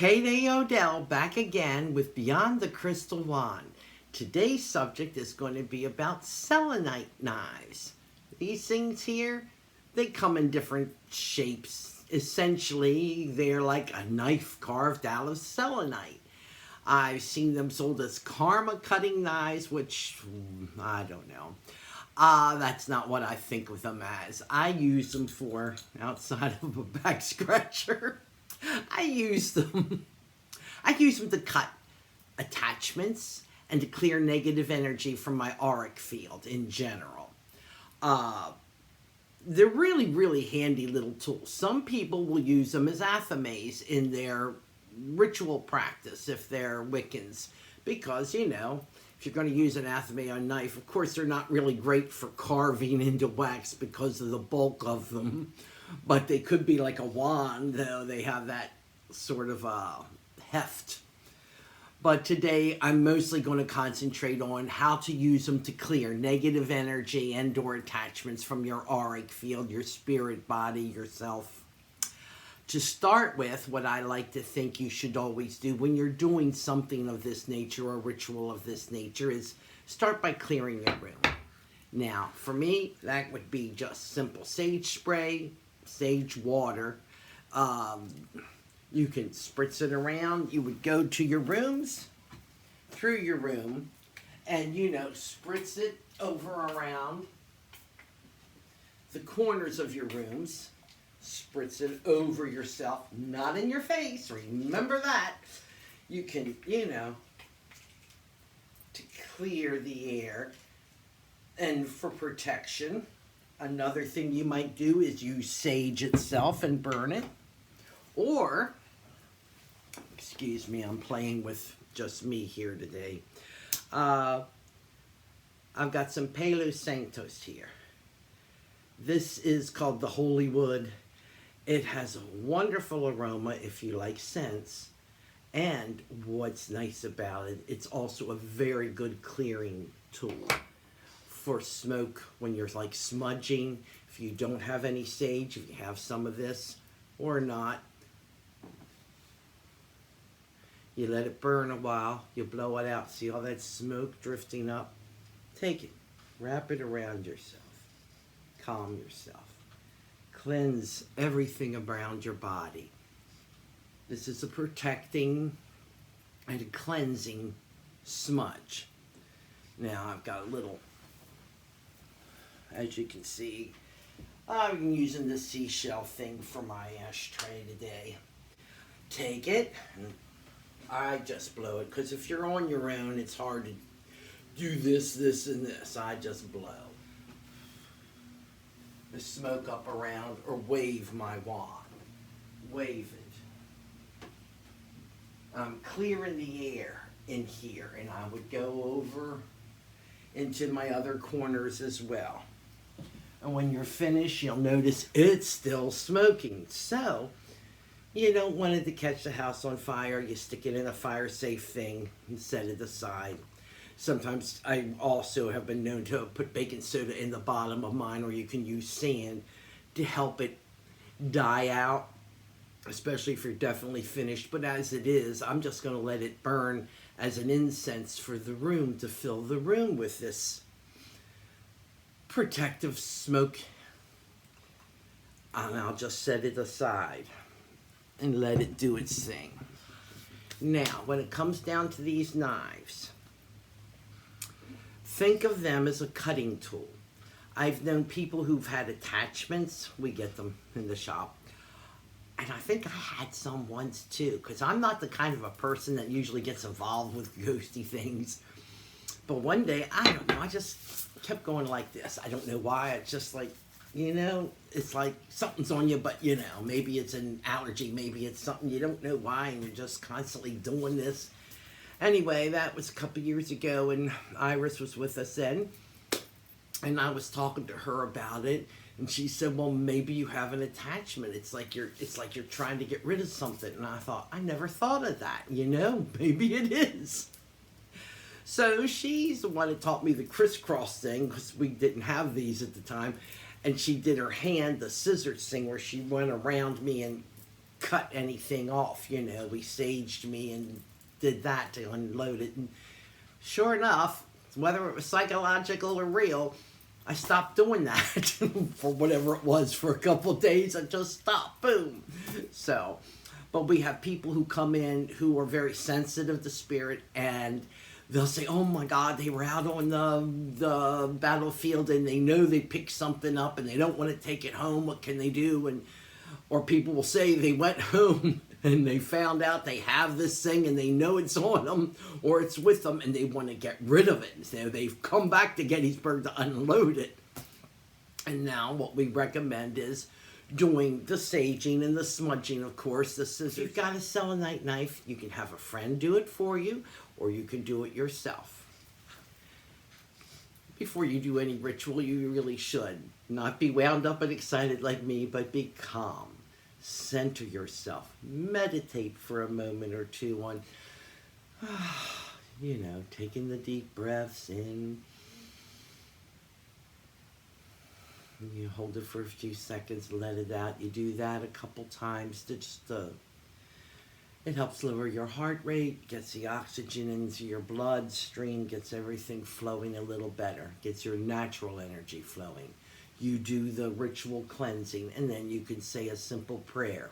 Kate A. Odell back again with Beyond the Crystal Wand. Today's subject is going to be about selenite knives. These things here, they come in different shapes. Essentially, they're like a knife carved out of selenite. I've seen them sold as karma cutting knives, which I don't know. That's not what I think of them as. I use them for, outside of a back scratcher, I use them to cut attachments and to clear negative energy from my auric field in general. They're really, really handy little tools. Some people will use them as athames in their ritual practice if they're Wiccans, because, you know, if you're going to use an athame on knife, of course they're not really great for carving into wax because of the bulk of them, but they could be like a wand, though they have that sort of heft. But today I'm mostly going to concentrate on how to use them to clear negative energy and or attachments from your auric field, your spirit body, yourself. To start with, what I like to think you should always do when you're doing something of this nature or ritual of this nature is start by clearing your room. Now, for me, that would be just simple sage spray, sage water. You can spritz it around. You would go to your rooms, through your room, and, you know, spritz it over around the corners of your rooms. Spritz it over yourself, not in your face. Remember that. You can, you know, to clear the air. And for protection, another thing you might do is use sage itself and burn it. Or, excuse me, I'm playing with just me here today. I've got some Palo Santos here. This is called the Holy Wood. It has a wonderful aroma if you like scents. And what's nice about it, it's also a very good clearing tool for smoke when you're like smudging. If you don't have any sage, if you have some of this or not, you let it burn a while, you blow it out. See all that smoke drifting up? Take it, wrap it around yourself, calm yourself. Cleanse everything around your body. This is a protecting and a cleansing smudge. Now I've got a little, as you can see, I'm using the seashell thing for my ashtray today. Take it, and I just blow it, because if you're on your own, it's hard to do this, this, and this. I just blow the smoke up around, or wave my wand. Wave it. I'm clearing the air in here, and I would go over into my other corners as well. And when you're finished, you'll notice it's still smoking. So, you don't want it to catch the house on fire. You stick it in a fire-safe thing and set it aside. Sometimes I also have been known to put baking soda in the bottom of mine, or you can use sand to help it die out, especially if you're definitely finished. But as it is, I'm just going to let it burn as an incense for the room, to fill the room with this protective smoke. And I'll just set it aside and let it do its thing. Now, when it comes down to these knives, think of them as a cutting tool. I've known people who've had attachments. We get them in the shop. And I think I had some once too, because I'm not the kind of a person that usually gets involved with ghosty things. But one day, I don't know, I just kept going like this. I don't know why. It's just like, you know, it's like something's on you, but you know, maybe it's an allergy, maybe it's something you don't know why, and you're just constantly doing this. Anyway, that was a couple years ago, and Iris was with us then, and I was talking to her about it, and she said, well, maybe you have an attachment. It's like you're trying to get rid of something. And I thought, I never thought of that, you know, maybe it is. So she's the one that taught me the crisscross thing, because we didn't have these at the time. And she did her hand, the scissors thing, where she went around me and cut anything off. You know, we saged me and did that to unload it. And sure enough, whether it was psychological or real, I stopped doing that for whatever it was for a couple of days. I just stopped. Boom. So, but we have people who come in who are very sensitive to spirit, and they'll say, oh my God, they were out on the battlefield and they know they picked something up and they don't want to take it home. What can they do? And or people will say they went home and they found out they have this thing and they know it's on them or it's with them and they want to get rid of it. So they've come back to Gettysburg to unload it. And now what we recommend is doing the saging and the smudging, of course. The scissors. If you've got a selenite knife, you can have a friend do it for you, or you can do it yourself. Before you do any ritual, you really should not be wound up and excited like me, but be calm. Center yourself. Meditate for a moment or two on, you know, taking the deep breaths in. You hold it for a few seconds, let it out. You do that a couple times to just, it helps lower your heart rate, gets the oxygen into your bloodstream, gets everything flowing a little better, gets your natural energy flowing. You do the ritual cleansing, and then you can say a simple prayer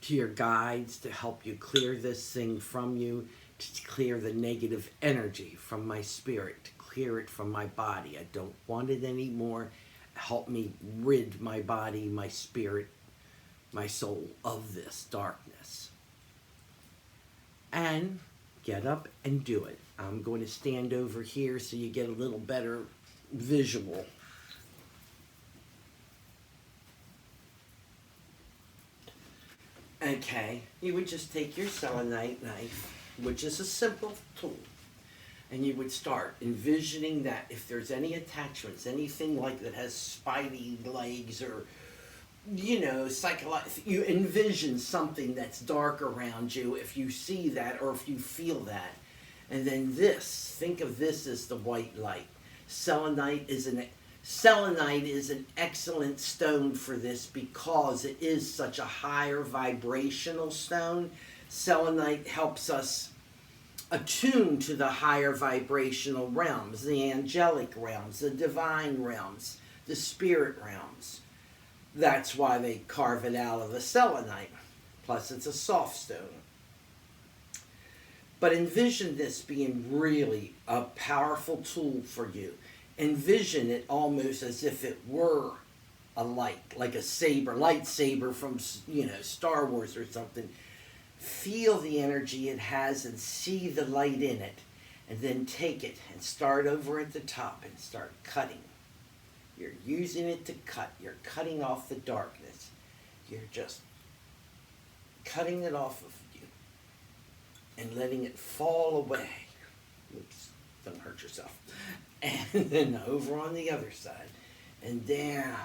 to your guides to help you clear this thing from you, to clear the negative energy from my spirit, to clear it from my body. I don't want it anymore. Help me rid my body, my spirit, my soul of this darkness. And get up and do it. I'm going to stand over here so you get a little better visual. Okay, you would just take your selenite knife, which is a simple tool, and you would start envisioning that if there's any attachments, anything like that has spidey legs or, you know, you envision something that's dark around you if you see that or if you feel that. And then this, think of this as the white light. Selenite is an excellent stone for this because it is such a higher vibrational stone. Selenite helps us attune to the higher vibrational realms, the angelic realms, the divine realms, the spirit realms. That's why they carve it out of the selenite. Plus, it's a soft stone. But envision this being really a powerful tool for you. Envision it almost as if it were a light, like a lightsaber from, you know, Star Wars or something. Feel the energy it has and see the light in it. And then take it and start over at the top and start cutting. You're using it to cut. You're cutting off the darkness. You're just cutting it off of you and letting it fall away. Oops, don't hurt yourself. And then over on the other side and down.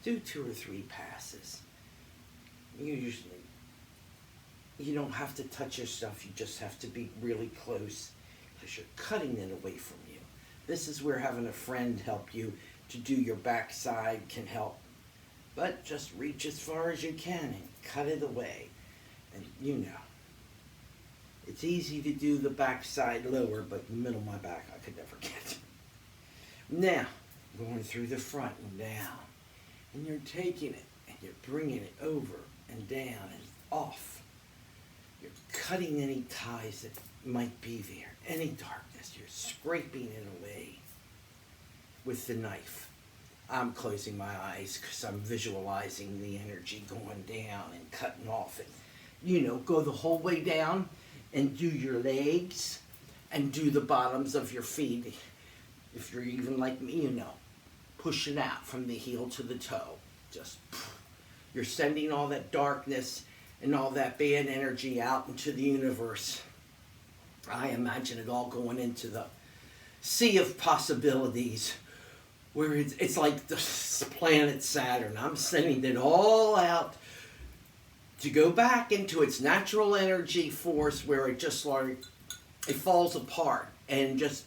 Do 2 or 3 passes. You don't have to touch yourself. You just have to be really close because you're cutting it away from you. This is where having a friend help you to do your backside can help. But just reach as far as you can and cut it away. And you know, it's easy to do the backside lower, but the middle of my back I could never get. Now, going through the front and down. And you're taking it and you're bringing it over and down and off. You're cutting any ties that might be there, any darkness. You're scraping it away with the knife. I'm closing my eyes because I'm visualizing the energy going down and cutting off it. You know, go the whole way down and do your legs and do the bottoms of your feet. If you're even like me, you know, push it out from the heel to the toe. Just, you're sending all that darkness and all that bad energy out into the universe. I imagine it all going into the sea of possibilities where it's like the planet Saturn. I'm sending it all out to go back into its natural energy force where it just like, it falls apart and just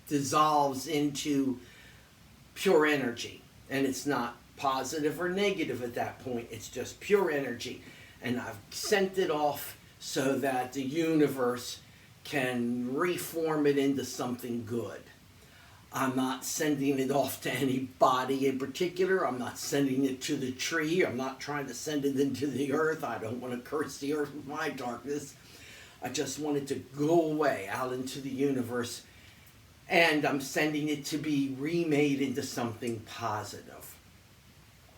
dissolves into pure energy. And it's not positive or negative at that point. It's just pure energy. And I've sent it off so that the universe can reform it into something good. I'm not sending it off to anybody in particular. I'm not sending it to the tree. I'm not trying to send it into the earth. I don't want to curse the earth with my darkness. I just want it to go away out into the universe. And I'm sending it to be remade into something positive.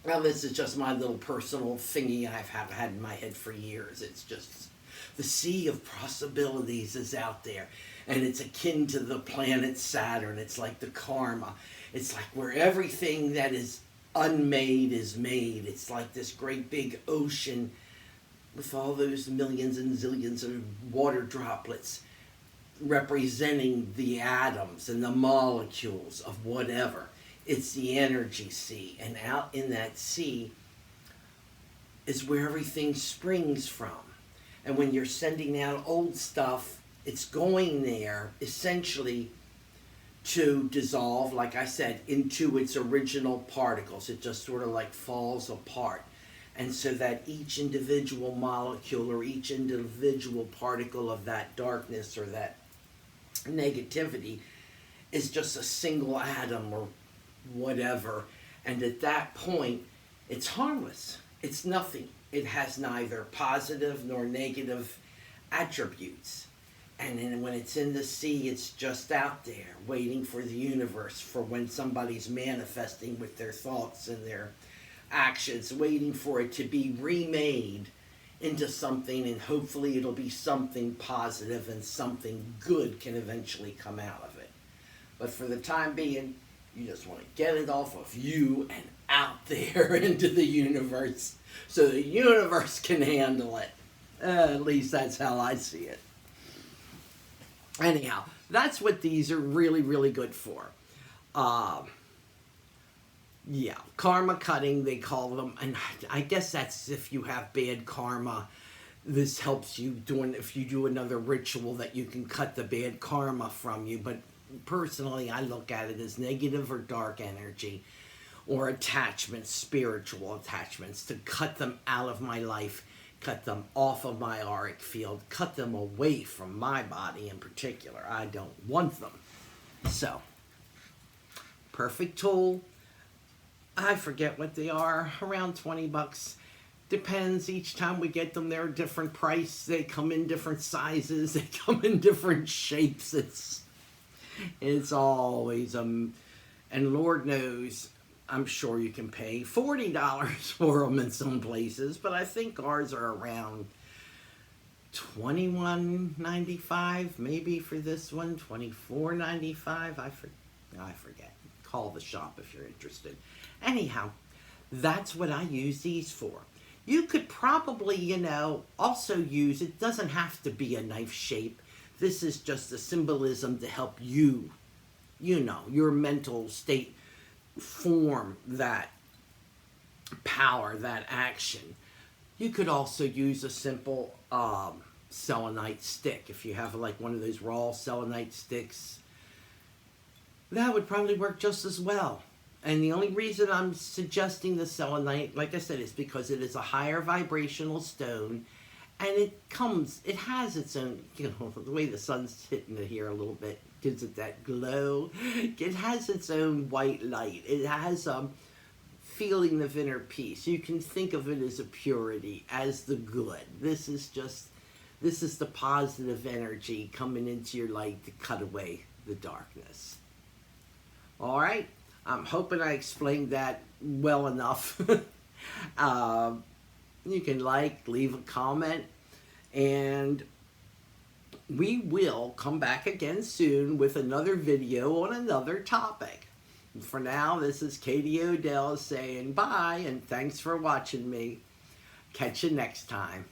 Now, this is just my little personal thingy I've had in my head for years. It's just the sea of possibilities is out there. And it's akin to the planet Saturn. It's like the karma. It's like where everything that is unmade is made. It's like this great big ocean with all those millions and zillions of water droplets representing the atoms and the molecules of whatever. It's the energy sea. And out in that sea is where everything springs from. And when you're sending out old stuff, it's going there essentially to dissolve, like I said, into its original particles. It just sort of like falls apart. And so that each individual molecule or each individual particle of that darkness or that negativity is just a single atom or whatever. And at that point, it's harmless. It's nothing. It has neither positive nor negative attributes. And then when it's in the sea, it's just out there waiting for the universe, for when somebody's manifesting with their thoughts and their actions, waiting for it to be remade into something, and hopefully it'll be something positive and something good can eventually come out of it. But for the time being, you just want to get it off of you and out there into the universe so the universe can handle it. At least that's how I see it. Anyhow, that's what these are really, really good for. Yeah, karma cutting, they call them. And I guess that's if you have bad karma. This helps you if you do another ritual that you can cut the bad karma from you. But personally, I look at it as negative or dark energy or attachments, spiritual attachments, to cut them out of my life. Cut them off of my auric field, cut them away from my body in particular. I don't want them. So, perfect tool. I forget what they are, around 20 bucks. Depends, each time we get them, they're a different price. They come in different sizes, they come in different shapes. It's always, and Lord knows, I'm sure you can pay $40 for them in some places, but I think ours are around $21.95 maybe for this one, $24.95. I forget. Call the shop if you're interested. Anyhow, that's what I use these for. You could probably, also use, it doesn't have to be a knife shape. This is just a symbolism to help you, your mental state form that power, that action. You could also use a simple selenite stick. If you have like one of those raw selenite sticks, that would probably work just as well. And the only reason I'm suggesting the selenite, like I said, is because it is a higher vibrational stone, and it has its own, the way the sun's hitting it here a little bit gives it that glow. It has its own white light. It has feeling of inner peace. You can think of it as a purity, as the good. This is the positive energy coming into your light to cut away the darkness. All right. I'm hoping I explained that well enough. You can leave a comment, and we will come back again soon with another video on another topic. And for now, this is Katie Odell saying bye, and thanks for watching me. Catch you next time.